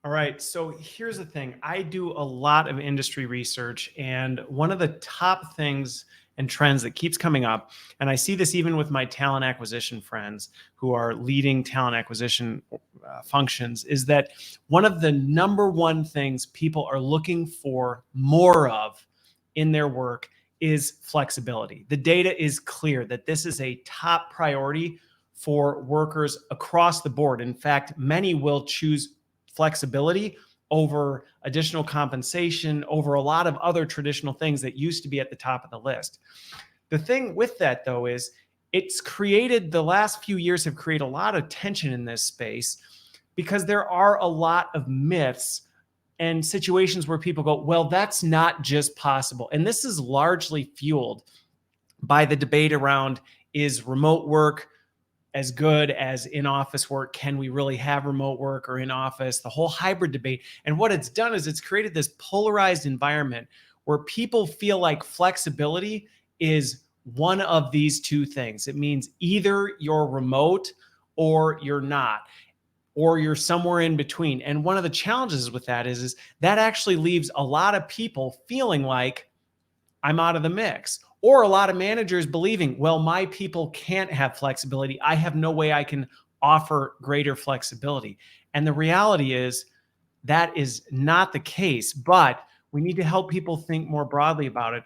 All right. So here's the thing. I do a lot of industry research, and one of the top things and trends that keeps coming up, and I see this even with my talent acquisition friends who are leading talent acquisition functions, is that one of the number one things people are looking for more of in their work is flexibility. The data is clear that this is a top priority for workers across the board. In fact, many will choose flexibility over additional compensation, over a lot of other traditional things that used to be at the top of the list. The thing with that, though, is it's created, the last few years have created a lot of tension in this space because there are a lot of myths and situations where people go, well, that's not just possible. And this is largely fueled by the debate around, is remote work as good as in-office work? Can we really have remote work or in office? The whole hybrid debate. And what it's done is it's created this polarized environment where people feel like flexibility is one of these two things. It means either you're remote or you're not, or you're somewhere in between. And one of the challenges with that is that actually leaves a lot of people feeling like, I'm out of the mix. Or a lot of managers believing, well, my people can't have flexibility. I have no way I can offer greater flexibility. And the reality is that is not the case, but we need to help people think more broadly about it.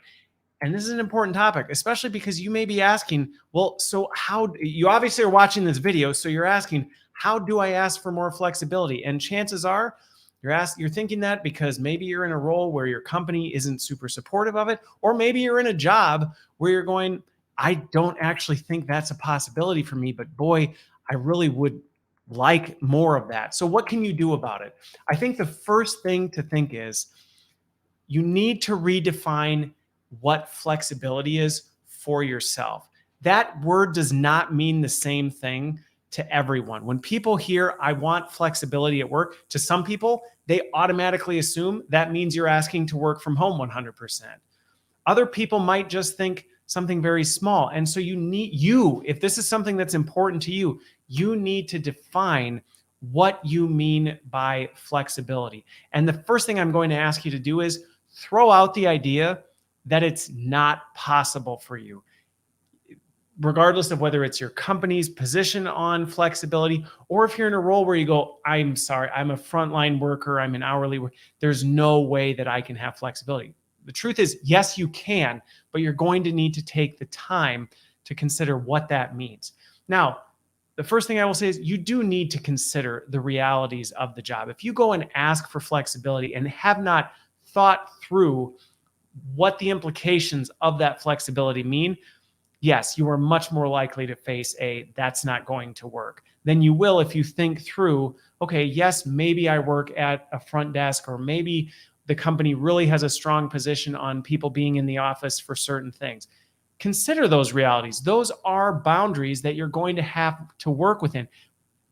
And this is an important topic, especially because you may be asking, well, so how, you obviously are watching this video, so you're asking, how do I ask for more flexibility? And chances are you're thinking that because maybe you're in a role where your company isn't super supportive of it, or maybe you're in a job where you're going, I don't actually think that's a possibility for me, but boy, I really would like more of that. So what can you do about it? I think the first thing to think is you need to redefine what flexibility is for yourself. That word does not mean the same thing to everyone. When people hear, I want flexibility at work, to some people, they automatically assume that means you're asking to work from home 100%. Other people might just think something very small. And so if this is something that's important to you, you need to define what you mean by flexibility. And the first thing I'm going to ask you to do is throw out the idea that it's not possible for you, regardless of whether it's your company's position on flexibility, or if you're in a role where you go, I'm sorry, I'm a frontline worker, I'm an hourly worker, there's no way that I can have flexibility. The truth is, yes, you can, but you're going to need to take the time to consider what that means. Now, the first thing I will say is you do need to consider the realities of the job. If you go and ask for flexibility and have not thought through what the implications of that flexibility mean, yes, you are much more likely to face that's not going to work than you will if you think through, okay, yes, maybe I work at a front desk, or maybe the company really has a strong position on people being in the office for certain things. Consider those realities. Those are boundaries that you're going to have to work within.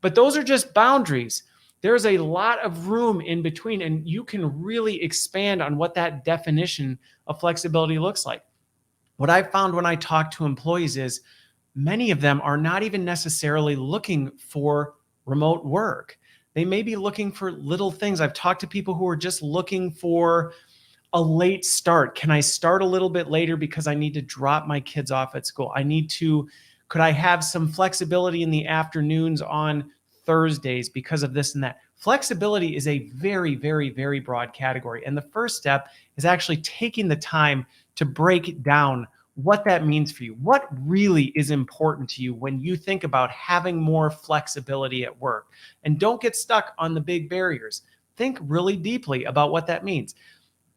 But those are just boundaries. There's a lot of room in between, and you can really expand on what that definition of flexibility looks like. What I found when I talk to employees is many of them are not even necessarily looking for remote work. They may be looking for little things. I've talked to people who are just looking for a late start. Can I start a little bit later because I need to drop my kids off at school? Could I have some flexibility in the afternoons on Thursdays because of this and that? Flexibility is a very, very, very broad category. And the first step is actually taking the time to break down what that means for you. What really is important to you when you think about having more flexibility at work? And don't get stuck on the big barriers. Think really deeply about what that means.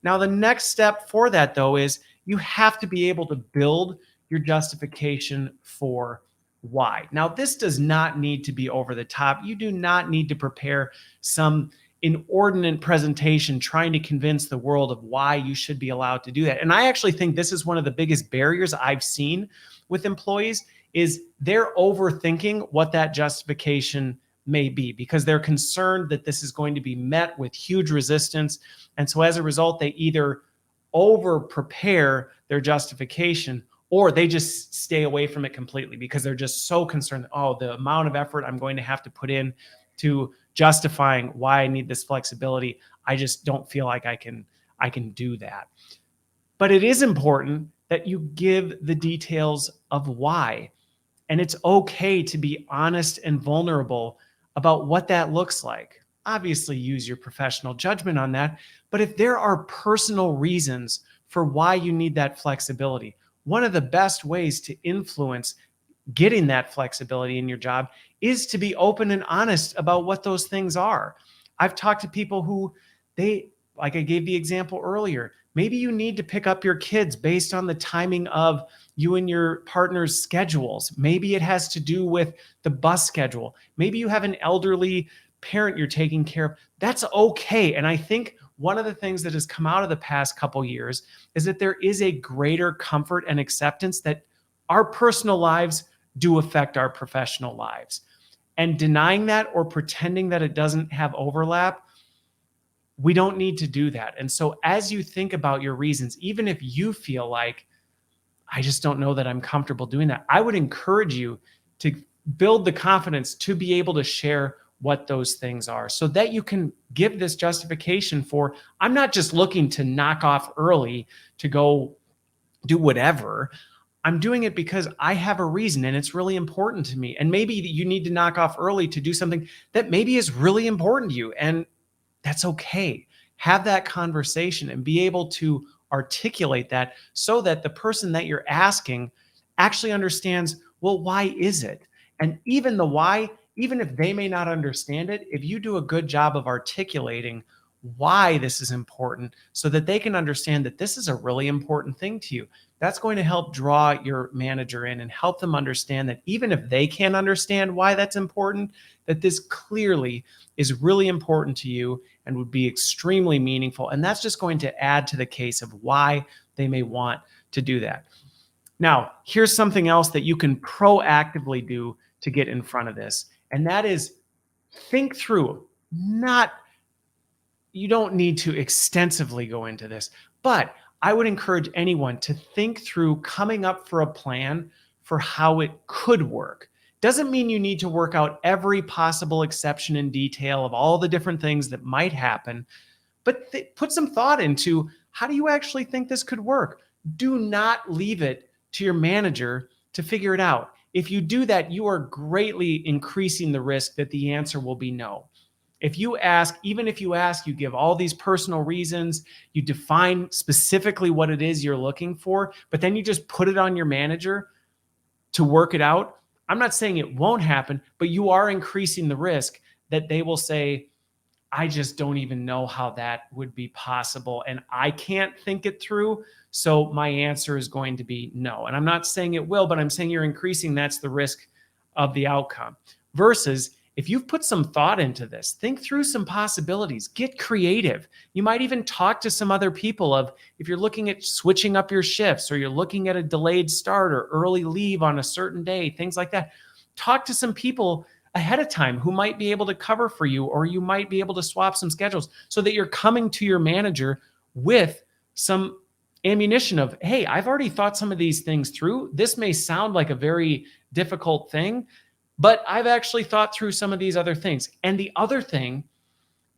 Now, the next step for that, though, is you have to be able to build your justification for why. Now, this does not need to be over the top. You do not need to prepare some inordinate presentation trying to convince the world of why you should be allowed to do that. And I actually think this is one of the biggest barriers I've seen with employees is they're overthinking what that justification may be because they're concerned that this is going to be met with huge resistance. And so as a result, they either over prepare their justification or they just stay away from it completely because they're just so concerned, oh, the amount of effort I'm going to have to put in to justifying why I need this flexibility. I just don't feel like I can do that. But it is important that you give the details of why. And it's okay to be honest and vulnerable about what that looks like. Obviously, use your professional judgment on that. But if there are personal reasons for why you need that flexibility, one of the best ways to influence getting that flexibility in your job is to be open and honest about what those things are. I've talked to people who like I gave the example earlier, maybe you need to pick up your kids based on the timing of you and your partner's schedules. Maybe it has to do with the bus schedule. Maybe you have an elderly parent you're taking care of. That's okay. And I think one of the things that has come out of the past couple years is that there is a greater comfort and acceptance that our personal lives do affect our professional lives. And denying that or pretending that it doesn't have overlap, we don't need to do that. And so as you think about your reasons, even if you feel like, I just don't know that I'm comfortable doing that, I would encourage you to build the confidence to be able to share what those things are so that you can give this justification for, I'm not just looking to knock off early to go do whatever. I'm doing it because I have a reason and it's really important to me. And maybe you need to knock off early to do something that maybe is really important to you. And that's okay. Have that conversation and be able to articulate that so that the person that you're asking actually understands, well, why is it? And even the why, even if they may not understand it, if you do a good job of articulating why this is important so that they can understand that this is a really important thing to you, that's going to help draw your manager in and help them understand that even if they can't understand why that's important, that this clearly is really important to you and would be extremely meaningful. And that's just going to add to the case of why they may want to do that. Now, here's something else that you can proactively do to get in front of this. And that is think through, you don't need to extensively go into this, but I would encourage anyone to think through coming up for a plan for how it could work. Doesn't mean you need to work out every possible exception in detail of all the different things that might happen, but put some thought into how do you actually think this could work? Do not leave it to your manager to figure it out. If you do that, you are greatly increasing the risk that the answer will be no. If you ask, even if you ask, you give all these personal reasons, you define specifically what it is you're looking for, but then you just put it on your manager to work it out. I'm not saying it won't happen, but you are increasing the risk that they will say, I just don't even know how that would be possible. And I can't think it through. So my answer is going to be no. And I'm not saying it will, but I'm saying you're increasing that's the risk of the outcome. Versus if you've put some thought into this, think through some possibilities, get creative. You might even talk to some other people of if you're looking at switching up your shifts or you're looking at a delayed start or early leave on a certain day, things like that. Talk to some people ahead of time who might be able to cover for you, or you might be able to swap some schedules so that you're coming to your manager with some ammunition of, hey, I've already thought some of these things through. This may sound like a very difficult thing, but I've actually thought through some of these other things. And the other thing,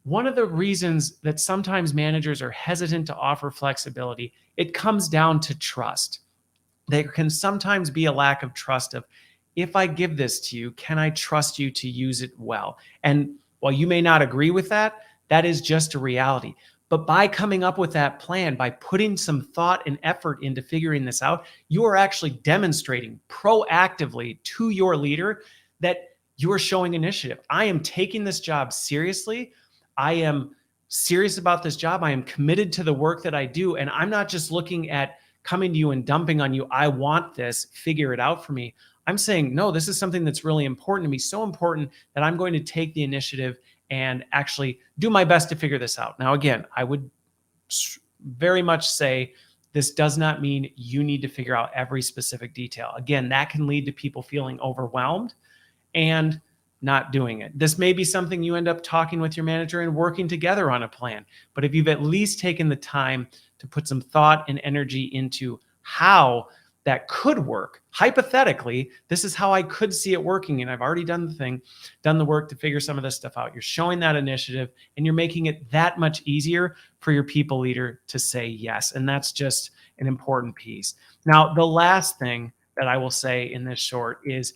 one of the reasons that sometimes managers are hesitant to offer flexibility, it comes down to trust. There can sometimes be a lack of trust of, if I give this to you, can I trust you to use it well? And while you may not agree with that, that is just a reality. But by coming up with that plan, by putting some thought and effort into figuring this out, you are actually demonstrating proactively to your leader that you are showing initiative. I am taking this job seriously. I am serious about this job. I am committed to the work that I do. And I'm not just looking at coming to you and dumping on you, I want this, figure it out for me. I'm saying, no, this is something that's really important to me, so important that I'm going to take the initiative and actually do my best to figure this out. Now, again, I would very much say this does not mean you need to figure out every specific detail. Again, that can lead to people feeling overwhelmed and not doing it. This may be something you end up talking with your manager and working together on a plan. But if you've at least taken the time to put some thought and energy into how that could work. Hypothetically, this is how I could see it working. And I've already done the work to figure some of this stuff out. You're showing that initiative and you're making it that much easier for your people leader to say yes. And that's just an important piece. Now, the last thing that I will say in this short is,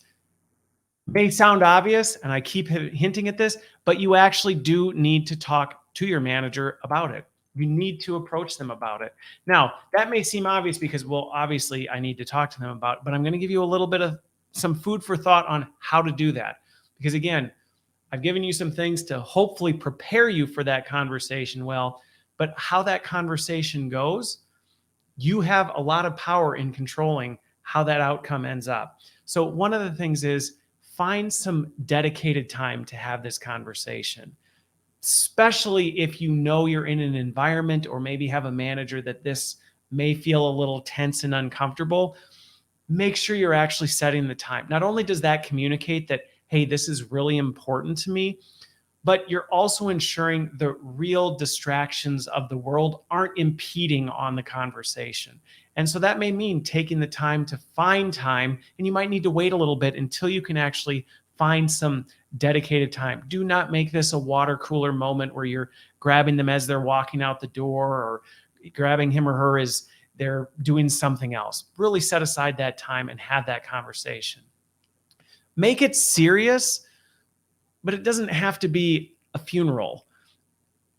may sound obvious, and I keep hinting at this, but you actually do need to talk to your manager about it. You need to approach them about it. Now, that may seem obvious because, well, obviously I need to talk to them about it, but I'm going to give you a little bit of some food for thought on how to do that. Because again, I've given you some things to hopefully prepare you for that conversation well, but how that conversation goes, you have a lot of power in controlling how that outcome ends up. So one of the things is find some dedicated time to have this conversation, especially if you know you're in an environment or maybe have a manager that this may feel a little tense and uncomfortable. Make sure you're actually setting the time. Not only does that communicate that, hey, this is really important to me, but you're also ensuring the real distractions of the world aren't impeding on the conversation. And so that may mean taking the time to find time, and you might need to wait a little bit until you can actually find some dedicated time. Do not make this a water cooler moment where you're grabbing them as they're walking out the door or grabbing him or her as they're doing something else. Really set aside that time and have that conversation. Make it serious, but it doesn't have to be a funeral.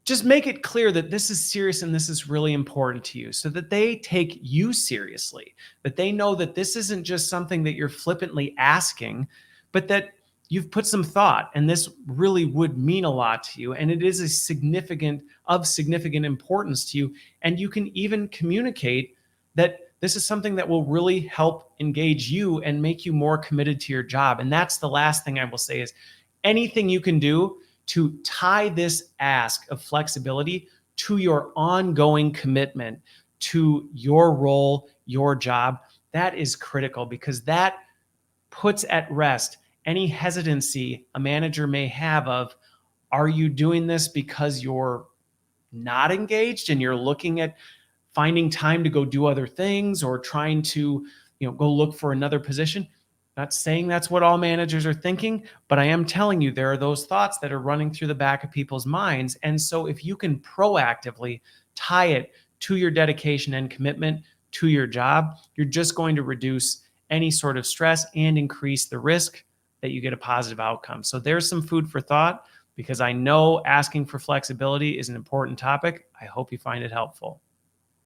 Just make it clear that this is serious and this is really important to you so that they take you seriously, that they know that this isn't just something that you're flippantly asking, but that you've put some thought and this really would mean a lot to you. And it is significant importance to you. And you can even communicate that this is something that will really help engage you and make you more committed to your job. And that's the last thing I will say is, anything you can do to tie this ask of flexibility to your ongoing commitment to your role, your job, that is critical because that puts at rest any hesitancy a manager may have of, are you doing this because you're not engaged and you're looking at finding time to go do other things or trying to, go look for another position? Not saying that's what all managers are thinking, but I am telling you there are those thoughts that are running through the back of people's minds. And so if you can proactively tie it to your dedication and commitment to your job, you're just going to reduce any sort of stress and increase the risk that you get a positive outcome. So there's some food for thought because I know asking for flexibility is an important topic. I hope you find it helpful.